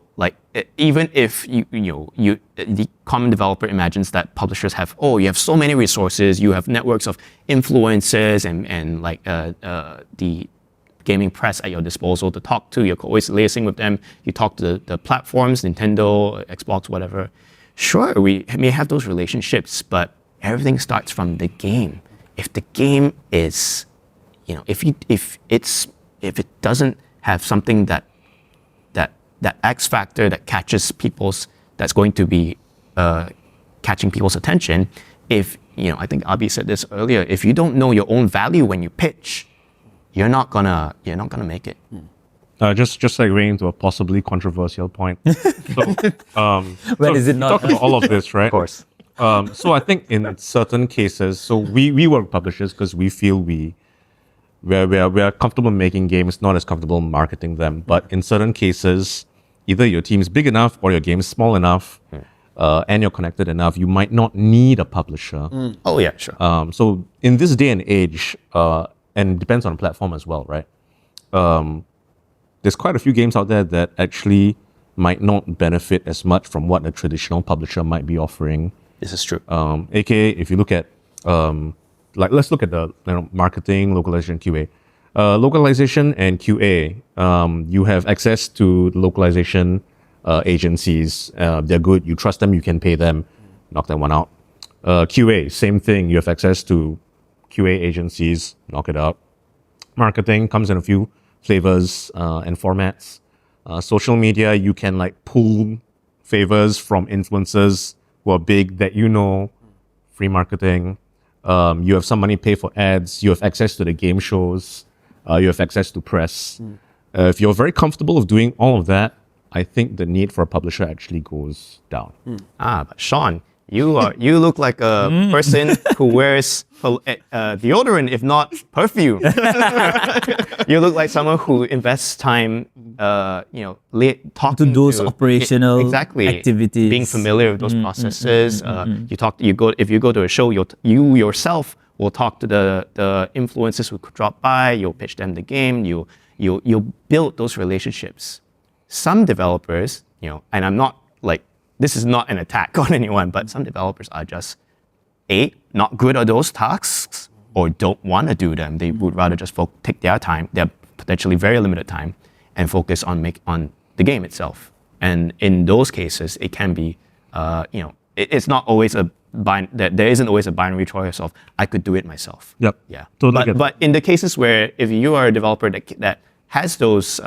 Speaker 4: even if the common developer imagines that publishers have, you have so many resources, you have networks of influencers and like the gaming press at your disposal to talk to. You're always liaising with them. You talk to the platforms, Nintendo, Xbox, whatever. Sure, we may have those relationships, but everything starts from the game. If the game is, if it doesn't have something that X factor that that's going to be catching people's attention. If I think Abi said this earlier. If you don't know your own value when you pitch, you're not gonna make it.
Speaker 2: Just agreeing to a possibly controversial point.
Speaker 3: Is it not?
Speaker 2: Talk about all of this, right?
Speaker 4: Of course.
Speaker 2: So I think in certain cases, so we work with publishers because we feel we're comfortable making games, not as comfortable marketing them. But in certain cases, either your team's big enough or your game's small enough, and you're connected enough, you might not need a publisher.
Speaker 4: Oh yeah, sure.
Speaker 2: So in this day and age, and depends on the platform as well, right? There's quite a few games out there that actually might not benefit as much from what a traditional publisher might be offering.
Speaker 4: This is true.
Speaker 2: AKA, if you look at, let's look at the marketing, localization, QA. Localization and QA, you have access to localization agencies. They're good. You trust them. You can pay them. Knock that one out. QA, same thing. You have access to QA agencies. Knock it out. Marketing comes in a few flavors and formats. Social media, you can pull favors from influencers who are big that free marketing. You have some money pay for ads. You have access to the game shows. You have access to press. If you're very comfortable with doing all of that, I think the need for a publisher actually goes down.
Speaker 4: But Sean, you look like a person who wears deodorant, if not perfume. You look like someone who invests time, talking
Speaker 3: To those operational
Speaker 4: exactly
Speaker 3: activities,
Speaker 4: being familiar with those processes. If you go to a show, you yourself will talk to the influencers who could drop by. You'll pitch them the game. You'll build those relationships. Some developers, and I'm not this is not an attack on anyone, but some developers are just not good at those tasks or don't want to do them. They would rather just take their time, their potentially very limited time, and focus on the game itself. And in those cases, it can be, it's not always there isn't always a binary choice of I could do it myself.
Speaker 2: Yep.
Speaker 4: Yeah.
Speaker 2: Totally get
Speaker 4: But in the cases where if you are a developer that has those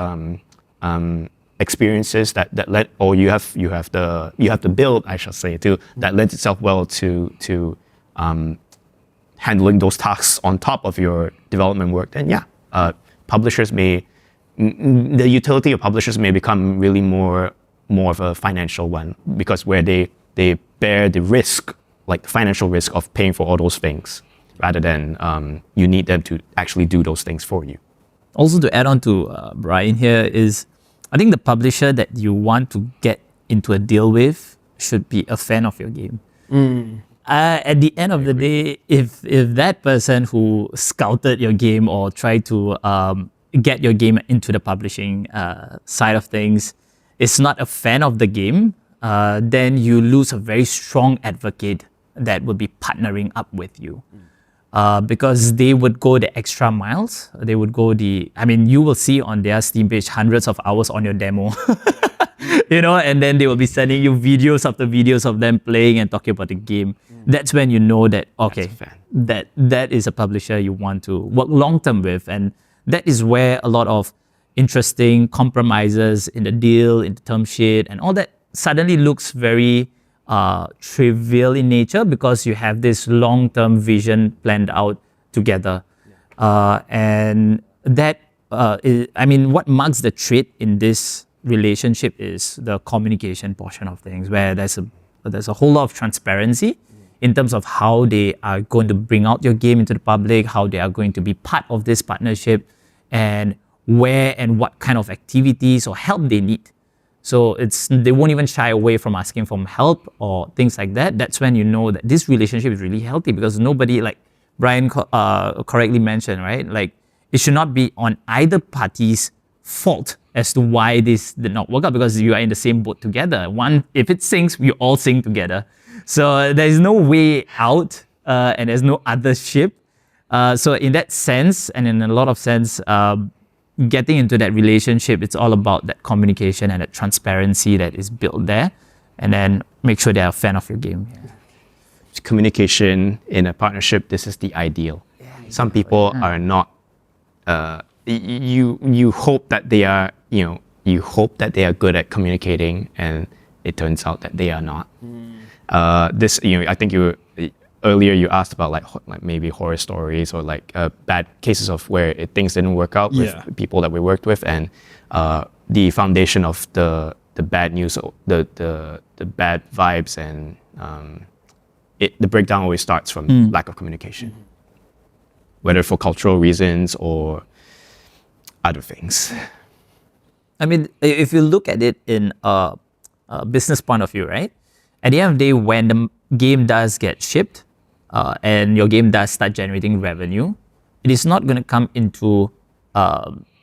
Speaker 4: experiences that led, or you have the build, I shall say, too, that lends itself well to handling those tasks on top of your development work, then publishers the utility of publishers may become really more of a financial one, because where they bear the risk, like the financial risk of paying for all those things, rather than you need them to actually do those things for you.
Speaker 3: Also, to add on to Brian here is, I think the publisher that you want to get into a deal with should be a fan of your game. At the end of the day, if that person who scouted your game or tried to get your game into the publishing side of things is not a fan of the game, then you lose a very strong advocate that would be partnering up with you. Because they would go the extra miles. They would go you will see on their Steam page hundreds of hours on your demo. And then they will be sending you videos after videos of them playing and talking about the game. That's when you know that, okay, that is a publisher you want to work long-term with. And that is where a lot of interesting compromises in the deal, in the term sheet, and all that suddenly looks very trivial in nature, because you have this long-term vision planned out together. And that, what marks the trait in this relationship is the communication portion of things, where there's a whole lot of transparency in terms of how they are going to bring out your game into the public, how they are going to be part of this partnership, and where and what kind of activities or help they need. So they won't even shy away from asking for help or things like that. That's when you know that this relationship is really healthy, because nobody, like Brian correctly mentioned, right? Like, it should not be on either party's fault as to why this did not work out, because you are in the same boat together. One, if it sinks, we all sink together. So there's no way out, and there's no other ship. So in that sense, and in a lot of sense, getting into that relationship, it's all about that communication and that transparency that is built there, and then make sure they're a fan of your game.
Speaker 4: Communication in a partnership, this is the ideal. Some people are not. You hope that they are. You hope that they are good at communicating, and it turns out that they are not. I think earlier you asked about like maybe horror stories or like bad cases of where things didn't work out with people that we worked with, and the foundation of the bad news, the bad vibes, and the breakdown always starts from lack of communication, whether for cultural reasons or other things.
Speaker 3: I mean, if you look at it in a business point of view, right? At the end of the day, when the game does get shipped and your game does start generating revenue, it is not going to come into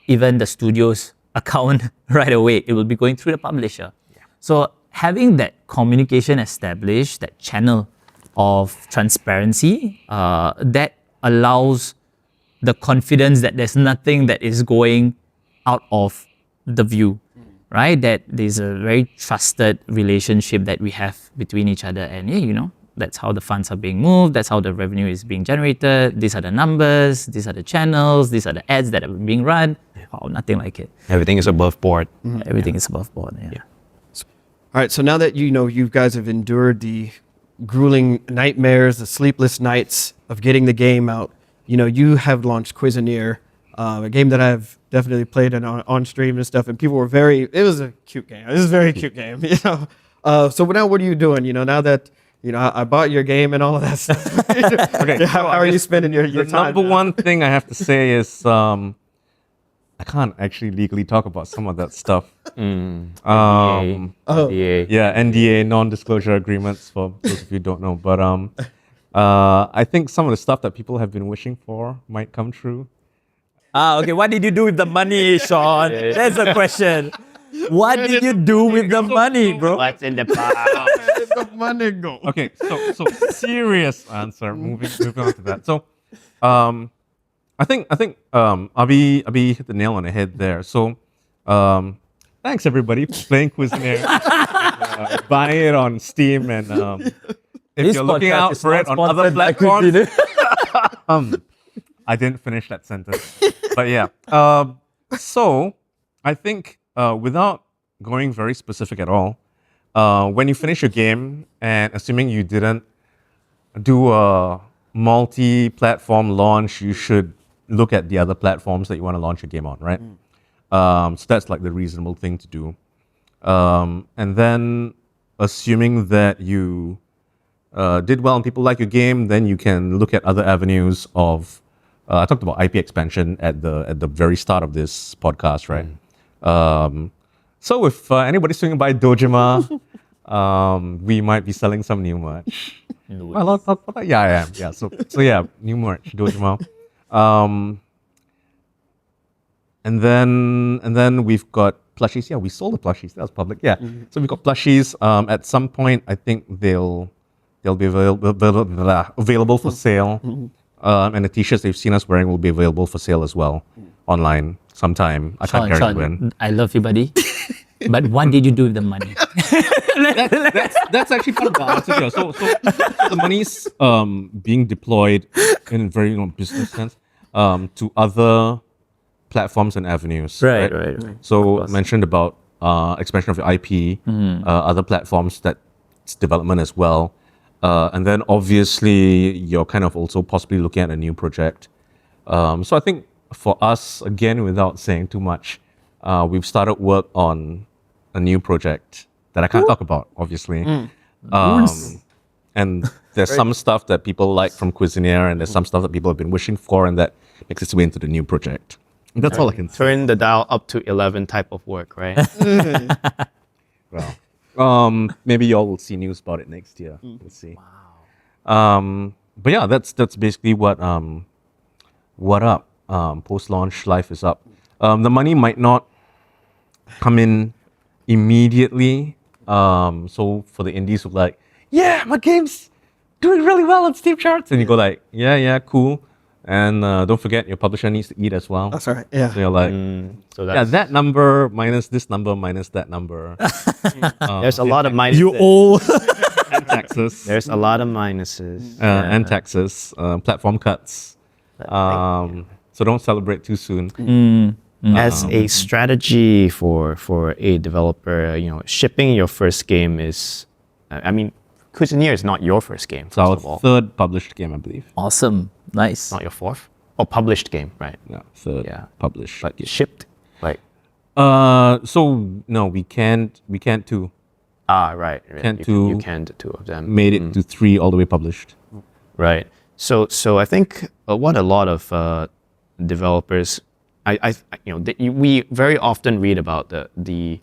Speaker 3: even the studio's account right away. It will be going through the publisher. So having that communication established, that channel of transparency, that allows the confidence that there's nothing that is going out of the view, right? That there's a very trusted relationship that we have between each other, and that's how the funds are being moved, that's how the revenue is being generated, these are the numbers, these are the channels, these are the ads that are being run. Wow, nothing like it.
Speaker 4: Everything is above board.
Speaker 3: Everything is above board. Yeah.
Speaker 1: All right, so now that you guys have endured the grueling nightmares, the sleepless nights of getting the game out, you have launched Cuisinier, a game that I've definitely played on stream and stuff, and people were it was a cute game. It was a very cute game, So now what are you doing? Now that I bought your game and all of that stuff.
Speaker 2: Okay,
Speaker 1: how are you spending your
Speaker 2: the
Speaker 1: time?
Speaker 2: number one thing I have to say is I can't actually legally talk about some of that stuff.
Speaker 4: NDA.
Speaker 2: Yeah, NDA, non-disclosure agreements, for those of you who don't know. But I think some of the stuff that people have been wishing for might come true.
Speaker 3: Okay. What did you do with the money, Sean? That's the question. What did you do with the money, bro?
Speaker 4: What's in the box?
Speaker 1: Where did the money go?
Speaker 2: Okay, so serious answer. Moving on to that. So, I think Abi hit the nail on the head there. So, thanks everybody for playing Cuisinier, buying it on Steam, and if you're looking out for it on other platforms. I didn't finish that sentence, but yeah. So I think without going very specific at all, when you finish your game, and assuming you didn't do a multi-platform launch, you should look at the other platforms that you want to launch your game on, right? So that's like the reasonable thing to do. And then assuming that you did well and people like your game, then you can look at other avenues of I talked about IP expansion at the very start of this podcast, right? So if anybody's swinging by Dojima, we might be selling some new merch. Yeah, I am. Yeah, so yeah, new merch, Dojima. And then we've got plushies. Yeah, we sold the plushies. That was public. Yeah. So we've got plushies. At some point, I think they'll be available for sale. And the t-shirts they've seen us wearing will be available for sale as well online sometime. I can't guarantee when.
Speaker 3: I love you, buddy. But what did you do with the money?
Speaker 2: That's actually part of the answer here. So the money's being deployed in a very business sense to other platforms and avenues.
Speaker 3: Right.
Speaker 2: So mentioned about expansion of your IP, other platforms that's development as well. And then obviously you're kind of also possibly looking at a new project. So I think for us, again, without saying too much, we've started work on a new project that I can't talk about, obviously. And there's some stuff that people like from Cuisinier, and there's some stuff that people have been wishing for, and that makes its way into the new project. And that's all I can say.
Speaker 4: Turn the dial up to 11 type of work, right?
Speaker 2: Well, maybe y'all will see news about it next year. We'll see. Wow. But yeah, that's basically what up. Post-launch life is up. The money might not come in immediately. So for the indies who are like, yeah, my game's doing really well on Steam charts, and you go like, yeah, cool. And don't forget, your publisher needs to eat as well.
Speaker 1: That's all right. Yeah.
Speaker 2: So you're like,
Speaker 4: So
Speaker 2: yeah,
Speaker 4: that's,
Speaker 2: that number minus this number minus that number.
Speaker 4: there's a lot of minuses.
Speaker 3: You owe.
Speaker 2: And taxes.
Speaker 4: There's a lot of minuses.
Speaker 2: And taxes, platform cuts. So don't celebrate too soon.
Speaker 4: As a strategy for a developer, shipping your first game is, I mean, Cuisinier is not your first game.
Speaker 2: It's
Speaker 4: First
Speaker 2: our
Speaker 4: of all,
Speaker 2: third published game, I believe.
Speaker 3: Awesome. Nice.
Speaker 4: not your fourth. Or published game, right?
Speaker 2: Yeah, third
Speaker 4: Yeah.
Speaker 2: published.
Speaker 4: But
Speaker 2: game.
Speaker 4: shipped, like
Speaker 2: So no, we can't two.
Speaker 4: right.
Speaker 2: Can't
Speaker 4: you,
Speaker 2: do-
Speaker 4: you can do two of them.
Speaker 2: Made it to 3 all the way published.
Speaker 4: Right. So I think what a lot of developers, we very often read about the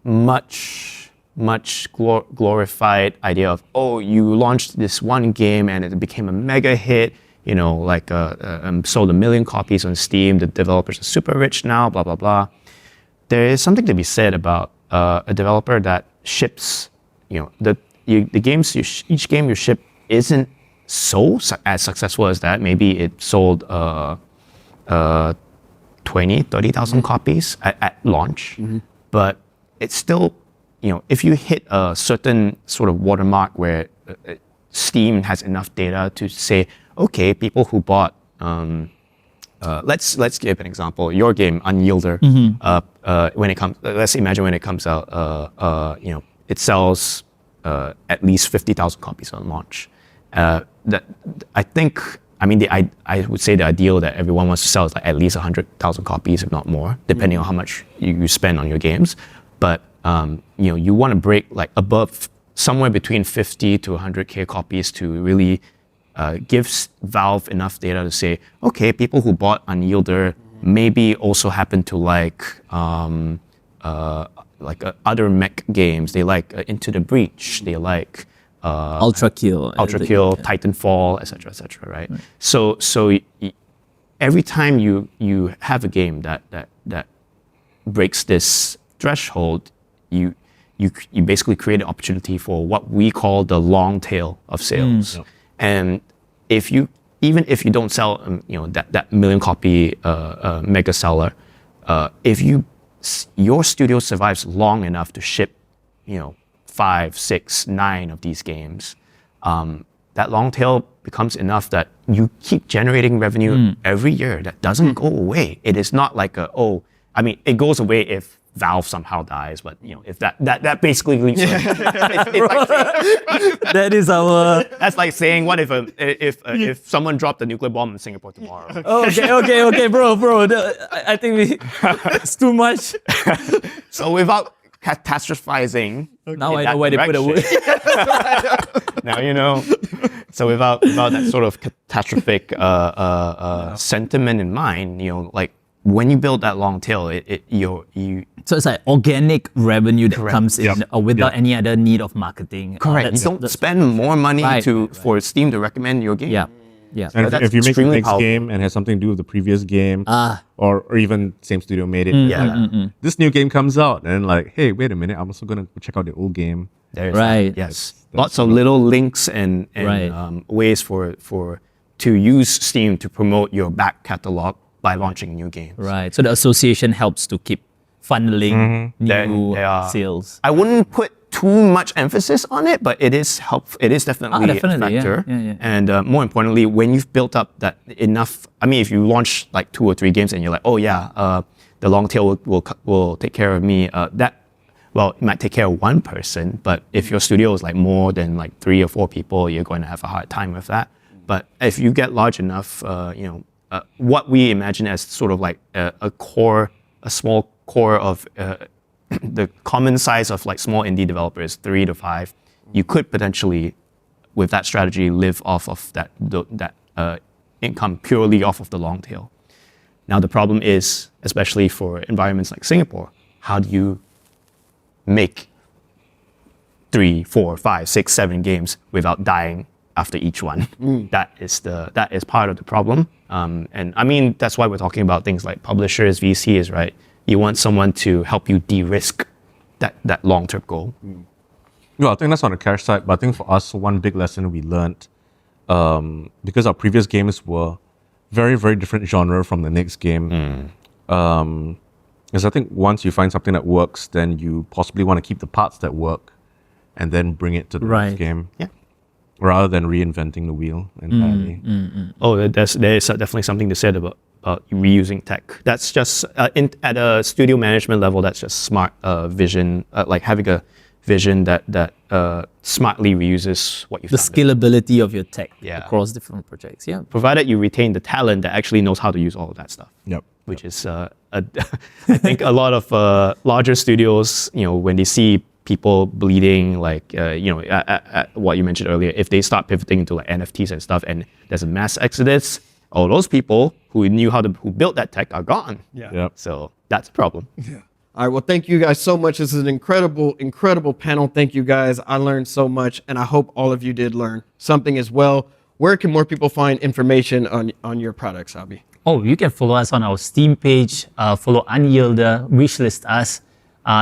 Speaker 4: much glorified idea of, oh, you launched this one game and it became a mega hit. Sold 1 million copies on Steam. The developers are super rich now. Blah blah blah. There is something to be said about a developer that ships. The games each game you ship isn't as successful as that. Maybe it sold 30,000 copies at launch, but it's still, if you hit a certain sort of watermark where Steam has enough data to say, okay, people who bought, let's give an example. Your game, Unyielder, let's imagine when it comes out, it sells at least 50,000 copies on launch. I would say the ideal that everyone wants to sell is like at least 100,000 copies, if not more, depending on how much you spend on your games. But you want to break like above somewhere between 50 to 100K copies to really give Valve enough data to say, okay, people who bought Unyielder maybe also happen to like other mech games. They like Into the Breach. They like
Speaker 3: Ultra Kill.
Speaker 4: Titanfall, etc., right? So every time you have a game that breaks this threshold, you basically create an opportunity for what we call the long tail of sales. And even if you don't sell that 1 million copy mega seller, if your studio survives long enough to ship 5, 6, 9 of these games, that long tail becomes enough that you keep generating revenue every year. That doesn't go away. It is not like it goes away if Valve somehow dies, but if that basically leads to
Speaker 3: That is our.
Speaker 4: that's like saying, what if someone dropped a nuclear bomb in Singapore tomorrow?
Speaker 3: Okay, bro. I think it's too much.
Speaker 4: So without catastrophizing,
Speaker 3: Now
Speaker 4: in
Speaker 3: I know
Speaker 4: that
Speaker 3: why they put a word.
Speaker 4: direction. Now you know. So without that sort of catastrophic sentiment in mind, like when you build that long tail,
Speaker 3: So it's like organic revenue that
Speaker 4: Correct.
Speaker 3: comes in without any other need of marketing.
Speaker 4: correct. You don't spend more money
Speaker 3: Right.
Speaker 4: for Steam to recommend your game.
Speaker 3: Yeah.
Speaker 2: And
Speaker 4: that's
Speaker 2: if you make the
Speaker 4: extremely
Speaker 2: next
Speaker 4: powerful.
Speaker 2: game and has something to do with the previous game, or even same studio made it,
Speaker 4: Yeah.
Speaker 2: this new game comes out, and like, hey, wait a minute, I'm also gonna check out the old game.
Speaker 4: There's
Speaker 3: Right.
Speaker 4: that, yes. Lots of little links and
Speaker 3: Right.
Speaker 4: Ways to use Steam to promote your back catalog by launching new games.
Speaker 3: Right. So the association helps to keep funneling new
Speaker 4: There are-
Speaker 3: sales.
Speaker 4: I wouldn't put too much emphasis on it, but it is helpful. It is definitely,
Speaker 3: definitely,
Speaker 4: a
Speaker 3: yeah,
Speaker 4: factor.
Speaker 3: yeah.
Speaker 4: And more importantly, when you've built up that enough, if you launch like 2 or 3 games and you're like, oh yeah, the long tail will take care of me. It might take care of one person, but if your studio is like more than like 3 or 4 people, you're going to have a hard time with that. But if you get large enough, what we imagine as sort of like a small core of the common size of like small indie developers, 3 to 5, you could potentially, with that strategy, live off of that income purely off of the long tail. Now the problem is, especially for environments like Singapore, how do you make 3, 4, 5, 6, 7 games without dying after each one? That is part of the problem. And that's why we're talking about things like publishers, VCs, right? You want someone to help you de-risk that long-term goal.
Speaker 2: Well, I think that's on the cash side, but I think for us, one big lesson we learned, because our previous games were very, very different genre from the next game, is I think once you find something that works, then you possibly want to keep the parts that work and then bring it to the
Speaker 3: Right.
Speaker 2: next game.
Speaker 4: Yeah.
Speaker 2: Rather than reinventing the wheel entirely.
Speaker 4: Oh, there is definitely something to say about reusing tech. That's just at a studio management level. That's just smart vision, like having a vision that smartly reuses what you've
Speaker 3: The
Speaker 4: done.
Speaker 3: scalability of your tech
Speaker 4: Yeah.
Speaker 3: across different projects. Yeah.
Speaker 4: Provided you retain the talent that actually knows how to use all of that stuff.
Speaker 2: Yep.
Speaker 4: Which is, I think a lot of larger studios, when they see people bleeding, like, what you mentioned earlier, if they start pivoting into like NFTs and stuff, and there's a mass exodus, all those people who who built that tech are gone.
Speaker 1: Yeah.
Speaker 2: Yep.
Speaker 4: So that's a problem.
Speaker 1: All right. Well, thank you guys so much. This is an incredible, incredible panel. Thank you guys. I learned so much, and I hope all of you did learn something as well. Where can more people find information on your products, Abi?
Speaker 3: Oh, you can follow us on our Steam page. Follow Unyielder, wishlist us.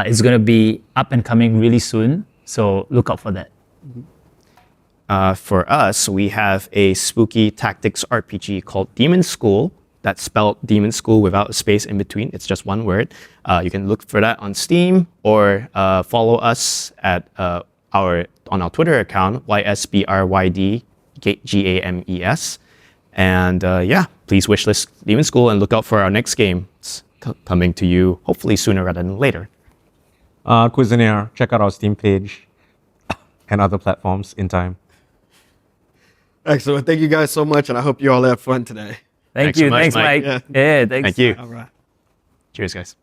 Speaker 3: It's going to be up and coming really soon. So look out for that.
Speaker 4: For us, we have a spooky tactics RPG called Demon School. That's spelled Demon School without a space in between. It's just one word. You can look for that on Steam or follow us at on our Twitter account, YSBRYDGAMES. And please wishlist Demon School and look out for our next game. It's coming to you hopefully sooner rather than later.
Speaker 2: Cuisinaire, check out our Steam page and other platforms in time.
Speaker 1: Excellent. Thank you guys so much, and I hope you all had fun today.
Speaker 3: Thank
Speaker 4: Thanks
Speaker 3: you.
Speaker 4: so much,
Speaker 3: Thanks,
Speaker 4: Mike.
Speaker 3: Mike. Yeah, thanks.
Speaker 4: Thank you.
Speaker 1: All right.
Speaker 4: Cheers, guys.